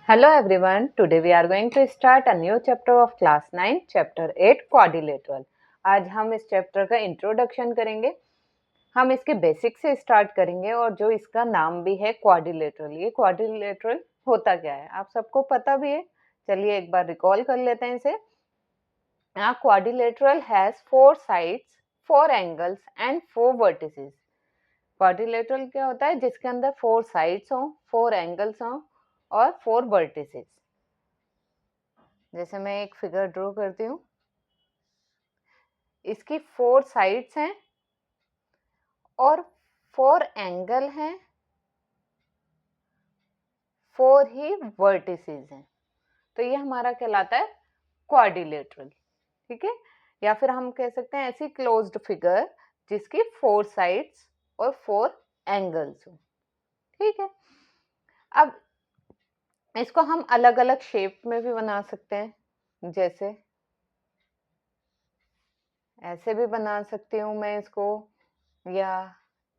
Hello everyone, today we are going to start a new chapter of class 9, chapter 8 quadrilateral. आज हम इस chapter का introduction करेंगे। हम इसके बेसिक से स्टार्ट करेंगे और जो इसका नाम भी है क्वाड्रिलेटरल। ये क्वाड्रिलेटरल होता क्या है आप सबको पता भी है। चलिए एक बार रिकॉल कर लेते हैं इसे। Quadrilateral has 4 sides, 4 angles and 4 vertices. Quadrilateral क्या होता है? जिसके अंदर 4 साइड्स हों, 4 एंगल्स हों और 4 वर्टिसेस। जैसे मैं एक फिगर ड्रॉ करती हूँ, इसकी 4 साइड्स हैं और 4 एंगल हैं, 4 ही वर्टिसेस हैं। तो ये हमारा कहलाता है क्वाड्रिलेटरल। ठीक है, या फिर हम कह सकते हैं ऐसी क्लोज्ड फिगर जिसकी 4 साइड्स और 4 एंगल्स हो। ठीक है, अब इसको हम अलग अलग शेप में भी बना सकते हैं। जैसे ऐसे भी बना सकती हूँ मैं इसको, या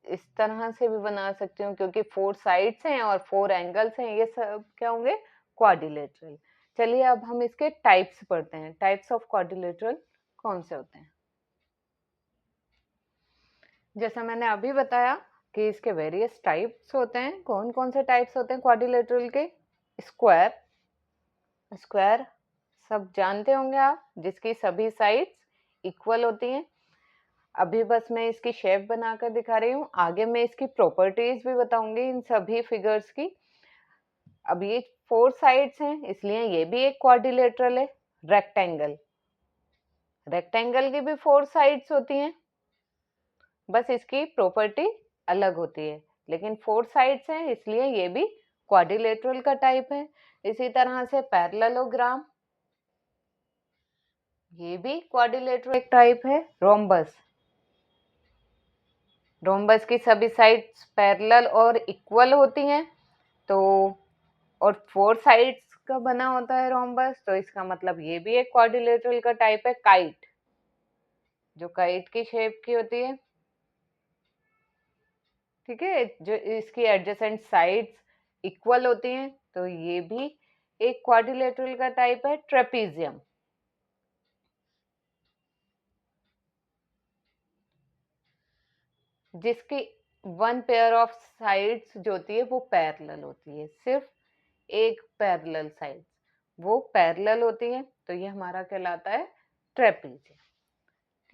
इस तरह से भी बना सकती हूँ, क्योंकि 4 साइड्स हैं और 4 एंगल्स हैं। ये सब क्या होंगे? क्वाड्रिलेटरल। चलिए अब हम इसके टाइप्स पढ़ते हैं। टाइप्स ऑफ क्वाड्रिलेटरल कौन से होते हैं? जैसा मैंने अभी बताया कि इसके वेरियस टाइप्स होते हैं। कौन कौन से टाइप्स होते हैं क्वाड्रिलेटरल के? स्क्वायर, स्क्वायर सब जानते होंगे आप, जिसकी सभी साइड्स इक्वल होती हैं। अभी बस मैं इसकी शेप बनाकर दिखा रही हूँ, आगे मैं इसकी प्रॉपर्टीज भी बताऊंगी इन सभी फिगर्स की। अब ये 4 साइड्स हैं, इसलिए ये भी एक क्वाड्रिलेटरल है। रेक्टेंगल, रेक्टेंगल की भी 4 साइड्स होती हैं, बस इसकी प्रॉपर्टी अलग होती है, लेकिन 4 साइड्स हैं इसलिए ये भी क्वाड्रिलेटरल का टाइप है। इसी तरह से पैरेललोग्राम, ये भी क्वाड्रिलेटरल एक टाइप है। रोम्बस, रोम्बस की सभी साइड्स पैरेलल और इक्वल होती हैं, तो और 4 साइड्स का बना होता है रोम्बस, तो इसका मतलब ये भी एक क्वाड्रिलेटरल का टाइप है। काइट, जो काइट की शेप की होती है, ठीक है, जो इसकी एडजेसेंट साइड्स इक्वल होती हैं, तो ये भी एक क्वाड्रिलेटरल का टाइप है। ट्रेपीजियम, जिसकी 1 पेयर ऑफ साइड्स जो होती है वो पैरेलल होती है, सिर्फ एक पैरेलल साइड वो पैरेलल होती है, तो ये हमारा कहलाता है ट्रेपीजियम।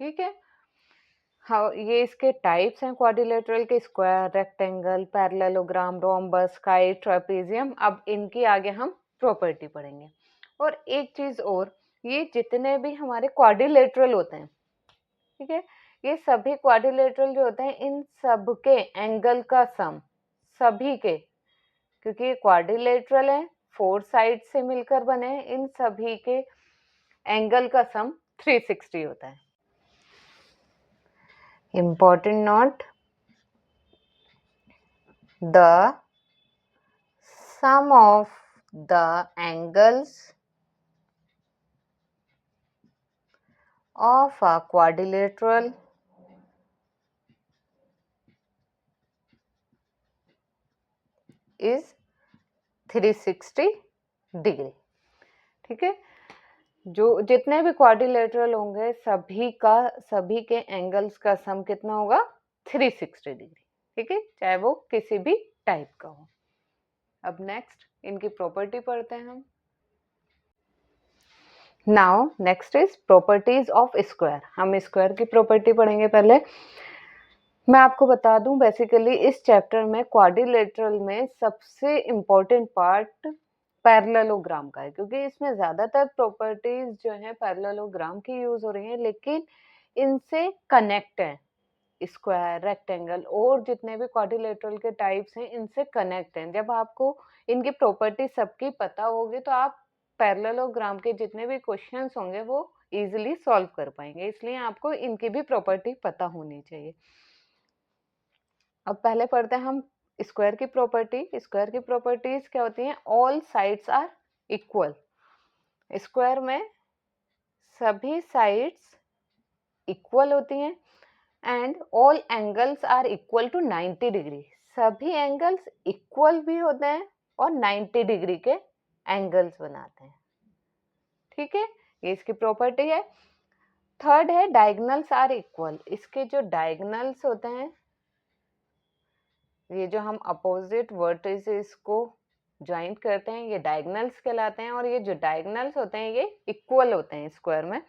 ठीक है, हाँ, ये इसके टाइप्स हैं क्वाड्रिलेटरल के। Square, rectangle, parallelogram, rhombus, kite, trapezium. अब इनकी आगे हम प्रॉपर्टी पढ़ेंगे। और एक चीज और, ये जितने भी हमारे क्वाड्रिलेटरल होते हैं, ठीक है, ये सभी क्वाड्रिलेटरल जो होते हैं इन सब के एंगल का सम, सभी के, क्योंकि ये क्वाड्रिलेटरल है, 4 साइड से मिलकर बने हैं, इन सभी के एंगल का सम 360 होता है। Important note, the sum of the angles of a quadrilateral is 360 degree. ठीक है, जो जितने भी क्वाड्रिलेटरल होंगे सभी के एंगल्स का सम कितना होगा? 360 डिग्री। ठीक है, चाहे वो किसी भी टाइप का हो। अब नेक्स्ट इनकी प्रॉपर्टी पढ़ते हैं हम। Now next is properties of square. हम स्क्वायर की प्रॉपर्टी पढ़ेंगे। पहले मैं आपको बता दूं, बेसिकली इस चैप्टर में क्वाड्रिलेटरल में सबसे इम्पोर्टेंट पार्ट पैरेललोग्राम का है, क्योंकि इसमें ज्यादातर प्रॉपर्टीज जो है पैरेललोग्राम की यूज हो रही है, लेकिन इनसे कनेक्ट है स्क्वायर, रेक्टेंगल और जितने भी क्वाड्रिलेटरल के टाइप्स हैं इनसे कनेक्ट हैं। जब आपको इनकी प्रॉपर्टी सबकी पता होगी तो आप पैरेललोग्राम के जितने भी क्वेश्चंस होंगे वो इजीली सॉल्व कर पाएंगे, इसलिए आपको इनकी भी प्रॉपर्टी पता होनी चाहिए। अब पहले पढ़ते हैं हम स्क्वायर की प्रॉपर्टी। स्क्वायर की प्रॉपर्टीज क्या होती हैं? All sides are equal. Square में सभी साइड्स इक्वल होती हैं and all angles are equal to 90 degree. सभी एंगल्स इक्वल भी होते हैं और 90 डिग्री के एंगल्स बनाते हैं। ठीक है, ये इसकी प्रॉपर्टी है। थर्ड है डायगोनल्स आर इक्वल। इसके जो डायगोनल्स होते हैं, ये जो हम अपोजिट वर्टिसेस को ज्वाइंट करते हैं, ये डायगोनल्स कहलाते हैं। और ये जो डायगोनल्स होते हैं ये इक्वल होते हैं स्क्वायर में।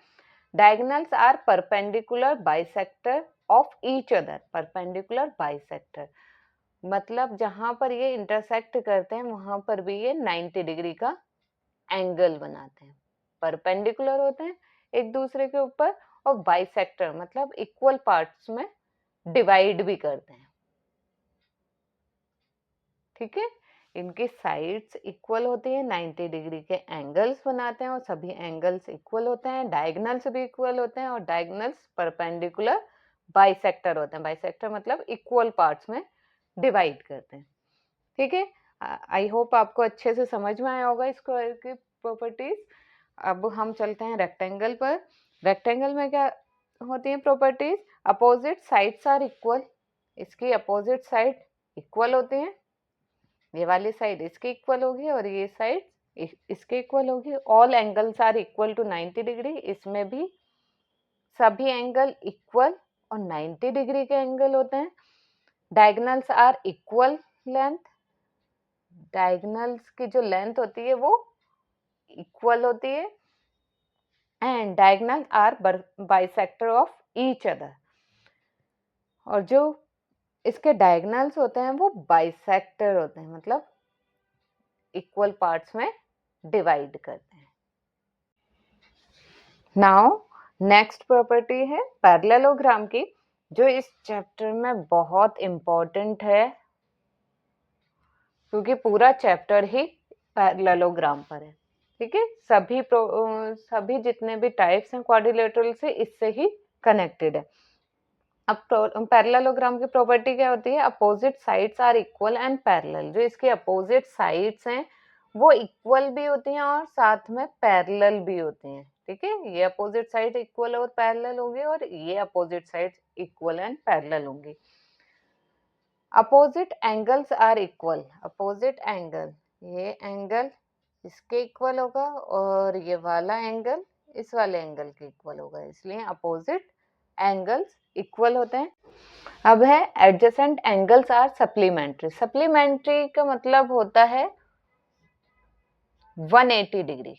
Diagonals are perpendicular bisector of each other. Perpendicular bisector मतलब जहां पर ये इंटरसेक्ट करते हैं वहां पर भी ये 90 डिग्री का एंगल बनाते हैं। परपेंडिकुलर होते हैं एक दूसरे के ऊपर, और बाइसेक्टर मतलब इक्वल पार्ट्स में डिवाइड भी करते हैं। ठीक है, इनकी साइड्स इक्वल होती है, 90 डिग्री के एंगल्स बनाते हैं और सभी एंगल्स इक्वल होते हैं। डायगोनल्स भी इक्वल होते हैं और डायगोनल्स परपेंडिकुलर बाइसेक्टर होते हैं। बाइसेक्टर मतलब इक्वल पार्ट्स में डिवाइड करते हैं। ठीक है, आई होप आपको अच्छे से समझ में आया होगा स्क्वायर की प्रॉपर्टीज। अब हम चलते हैं रेक्टेंगल पर। रेक्टेंगल में क्या होती है properties? Opposite sides are equal. इसकी अपोजिट साइड इक्वल होती है। ये वाली साइड इसके इक्वल होगी और ये साइड इसके इक्वल होगी। All angles are equal to 90 degree. इसमें भी सभी एंगल इक्वल और 90 डिग्री के एंगल होते हैं। Diagonals are equal length. Diagonals की जो लेंथ होती है वो इक्वल होती है। And diagonal are bisector of each other. और जो इसके डायगोनल्स होते हैं वो बाइसेक्टर होते हैं, मतलब इक्वल पार्ट्स में डिवाइड करते हैं। नाउ नेक्स्ट प्रॉपर्टी है पैरेललोग्राम की, जो इस चैप्टर में बहुत इंपॉर्टेंट है क्योंकि पूरा चैप्टर ही पैरेललोग्राम पर है। ठीक है, सभी जितने भी टाइप्स हैं क्वाड्रिलेटरल से इससे ही कनेक्टेड है। अब पैरेललोग्राम की प्रॉपर्टी क्या होती है? Opposite sides are equal and parallel. जो इसकी अपोजिट साइड्स हैं वो इक्वल भी होती हैं और साथ में पैरेलल भी होती हैं। ठीक है, ये अपोजिट साइड इक्वल और पैरेलल होंगी और ये opposite side equal and parallel होंगी। Opposite angles are equal. Opposite angle, ये एंगल इसके इक्वल होगा और ये वाला एंगल इस वाले एंगल के इक्वल होगा, इसलिए अपोजिट एंगल्स इक्वल होते हैं। अब है adjacent angles are supplementary. Supplementary का मतलब होता है 180 डिग्री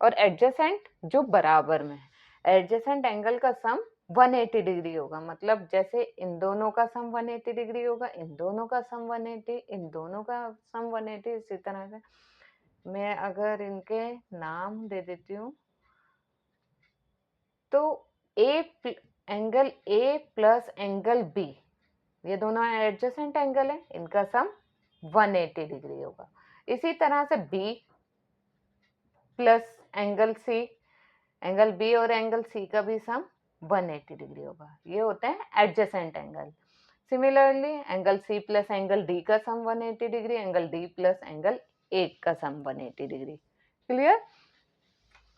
और एडजेसेंट जो बराबर में है। एडजेसेंट एंगल का सम 180 डिग्री होगा, मतलब जैसे इन दोनों का सम 180 डिग्री होगा, इन दोनों का सम 180, इन दोनों का सम 180। इसी तरह से मैं अगर इनके नाम दे देती हूँ तो angle A plus angle B, ये दोनों एडजेसेंट एंगल है, इनका सम 180 डिग्री होगा। इसी तरह से B plus angle C, angle B और एंगल सी का भी सम 180 डिग्री होगा। ये होते हैं adjacent angle. Similarly angle C plus angle D का sum 180 degree, angle D plus angle A का sum 180 degree. Clear?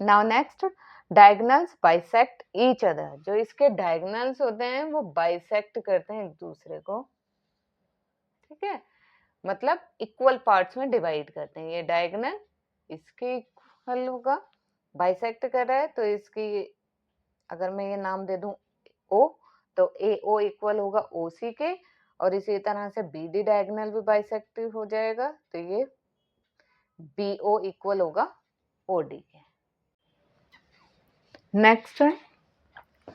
Now next, diagonals bisect each other. जो इसके डायगोनल्स होते हैं वो बाइसेक्ट करते हैं एक दूसरे को। ठीक है, मतलब इक्वल पार्ट्स में डिवाइड करते हैं। ये डायगोनल इसके इक्वल होगा, बाइसेक्ट कर रहा है तो इसकी अगर मैं ये नाम दे दूं ओ, तो ए ओ इक्वल होगा ओ सी के, और इसी तरह से बी डी डायगोनल भी बाइसेक्टिव हो जाएगा तो ये बी ओ इक्वल होगा ओ डी के। नेक्स्ट है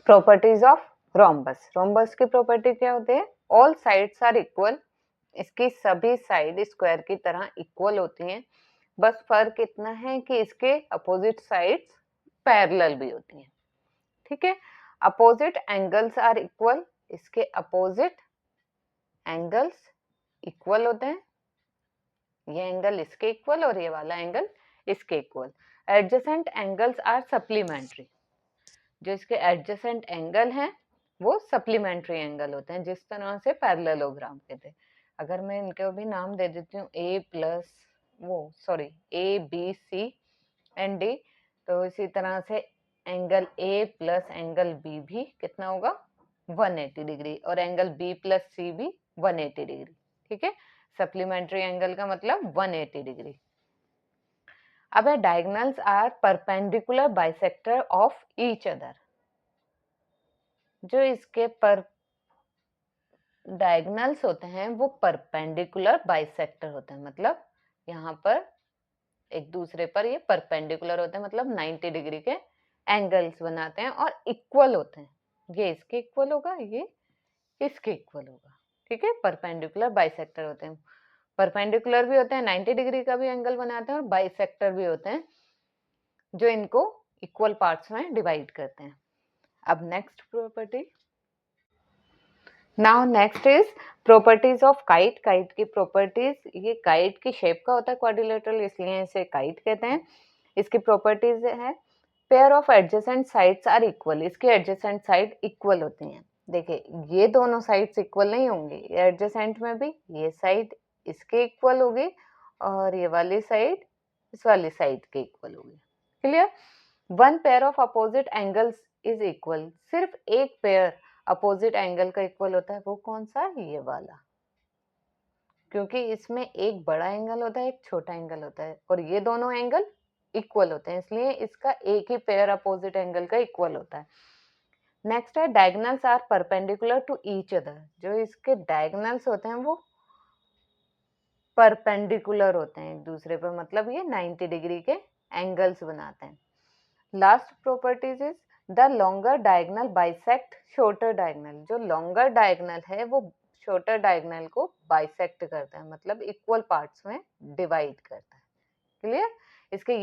प्रॉपर्टीज ऑफ रोम्बस। रोम्बस की प्रॉपर्टी क्या होती है? All sides are equal. इसकी सभी साइड स्क्वायर की तरह इक्वल होती हैं, बस फर्क इतना है कि इसके अपोजिट साइड्स पैरेलल भी होती हैं। ठीक है, अपोजिट एंगल्स आर इक्वल। इसके अपोजिट एंगल्स इक्वल होते हैं, ये एंगल इसके इक्वल और ये वाला एंगल इसके equal. Adjacent angles are supplementary. जो इसके एडजेसेंट एंगल हैं वो सप्लीमेंट्री एंगल होते हैं, जिस तरह से पैरेललोग्राम के थे। अगर मैं इनके भी नाम दे देती हूँ A B C and D, तो इसी तरह से angle A plus angle B भी कितना होगा? 180 डिग्री, और एंगल बी प्लस सी भी 180 डिग्री। ठीक है, सप्लीमेंट्री एंगल का मतलब 180 डिग्री। अब है diagonals are perpendicular bisector of each other. जो इसके पर डायगोनल्स होते हैं वो परपेंडिकुलर बाइसेक्टर होते हैं, मतलब यहाँ पर एक दूसरे पर ये परपेंडिकुलर होते हैं, मतलब 90 डिग्री के एंगल्स बनाते हैं और इक्वल होते हैं। ये इसके इक्वल होगा, ये इसके इक्वल होगा, ठीक है। परपेंडिकुलर बाइसेक्टर होते हैं, परपेंडिकुलर भी होते हैं, 90 डिग्री का भी एंगल बनाते हैं, और बाइसेक्टर भी होते हैं जो इनको इक्वल पार्ट्स में डिवाइड करते हैं। अब next property, now next is properties of kite. Kite की प्रॉपर्टीज, ये काइट की शेप का होता है क्वाड्रिलेटरल, इसलिए इसे काइट कहते हैं। इसकी प्रॉपर्टीज है pair of adjacent sides are equal. इसकी एडजेसेंट साइड इक्वल होती हैं। देखिए ये दोनों साइड्स इक्वल नहीं होंगी, एडजेसेंट में भी ये साइड इसके इक्वल होगी और ये वाली साइड इस वाली साइड के इक्वल होगी। Clear? One pair of opposite angles is equal. सिर्फ एक पेयर अपोजिट एंगल का इक्वल होता है, वो कौन सा? ये वाला, क्योंकि इसमें एक बड़ा एंगल होता है, एक छोटा एंगल होता है, और ये दोनों एंगल इक्वल होते हैं, इसलिए इसका एक ही पेयर अपोजिट एंगल का इक्वल होता है। नेक्स्ट है diagonals are perpendicular to each other. जो इसके डायगोनल्स होते हैं वो परपेंडिकुलर होते हैं एक दूसरे पर, मतलब ये 90 डिग्री के एंगल्स बनाते हैं। Last properties is the longer diagonal bisect shorter diagonal. जो लॉन्गर डायगोनल है वो शॉर्टर डायगोनल को बाइसेक्ट करता है, मतलब इक्वल पार्ट्स में डिवाइड करता है। क्लियर? इसके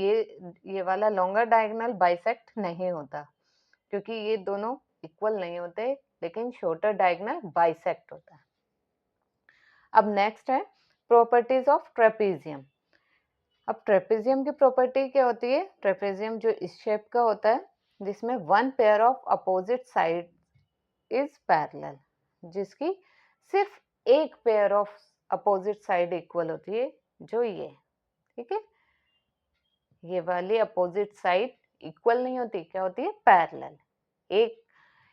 ये वाला लॉन्गर डायगोनल बाइसेक्ट नहीं होता, क्योंकि ये दोनों इक्वल नहीं होते, लेकिन शॉर्टर डायगोनल बाइसेक्ट होता है। अब नेक्स्ट है प्रॉपर्टीज ऑफ ट्रेपेजियम। अब ट्रेपेजियम की प्रॉपर्टी क्या होती है? ट्रेपेजियम जो इस शेप का होता है, जिसमें one pair of opposite side is parallel, जिसकी सिर्फ एक pair of opposite side equal होती है, जो ये, ठीक है। ये वाली अपोजिट साइड इक्वल नहीं होती, क्या होती है? पैरेलल।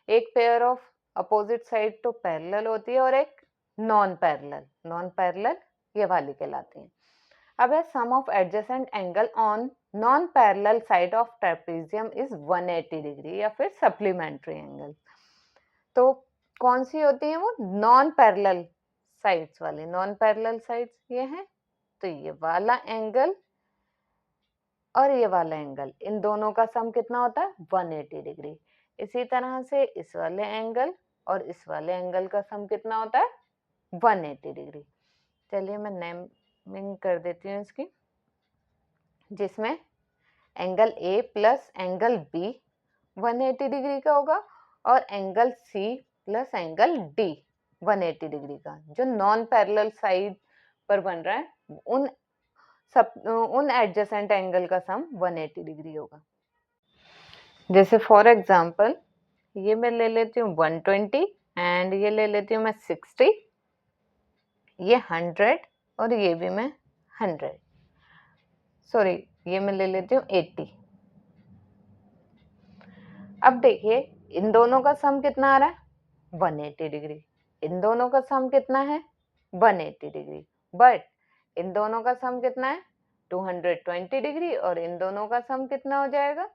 एक पेयर ऑफ अपोजिट साइड तो पैरेलल होती है और एक नॉन पैरेलल। नॉन पैरेलल ये वाली कहलाती है। अब है sum of adjacent angle on non parallel side of trapezium is 180 degree, या फिर सप्लीमेंट्री एंगल। तो कौन सी होती है वो? नॉन पैरेलल साइड्स वाली। नॉन पैरेलल साइड्स ये हैं, तो ये वाला एंगल और ये वाला एंगल, इन दोनों का सम कितना होता है? 180 डिग्री। इसी तरह से इस वाले एंगल और इस वाले एंगल का सम कितना होता है? 180 डिग्री। चलिए मैं नेमिंग कर देती हूँ इसकी, जिसमें angle A plus angle B 180 degree का होगा, और angle C plus angle D 180 degree का। जो नॉन पैरेलल साइड पर बन रहा है उन एडजेसेंट एंगल का सम 180 डिग्री होगा। जैसे फॉर एग्जांपल ये मैं ले लेती हूँ 120 एंड ये ले लेती हूँ मैं 60, ये 100 और ये भी मैं 100, सॉरी ये मैं ले लेती हूँ 80। अब देखिए इन दोनों का सम कितना आ रहा है? 180 डिग्री। इन दोनों का सम कितना है? 180 डिग्री। बट इन दोनों का सम कितना है? 220 डिग्री, और इन दोनों का सम कितना हो जाएगा?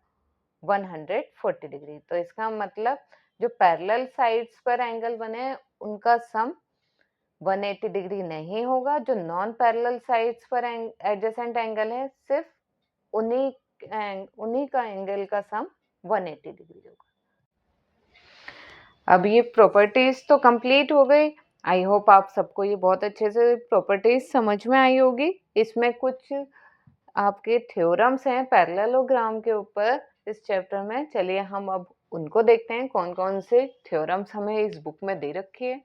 140 डिग्री। तो इसका मतलब जो पैरेलल साइड्स पर एंगल बने हैं उनका सम 180 डिग्री नहीं होगा। जो नॉन पैरेलल साइड्स पर एडजेसेंट एंगल है, सिर्फ उन्हीं का एंगल का सम 180 डिग्री होगा। अब ये प्रॉपर्टीज तो कंप्लीट हो गई। आई होप आप सबको ये बहुत अच्छे से प्रॉपर्टीज समझ में आई होगी। इसमें कुछ आपके थ्योरम्स हैं पैरेललोग्राम के ऊपर इस चैप्टर में। चलिए हम अब उनको देखते हैं, कौन कौन से थ्योरम्स हमें इस बुक में दे रखी है।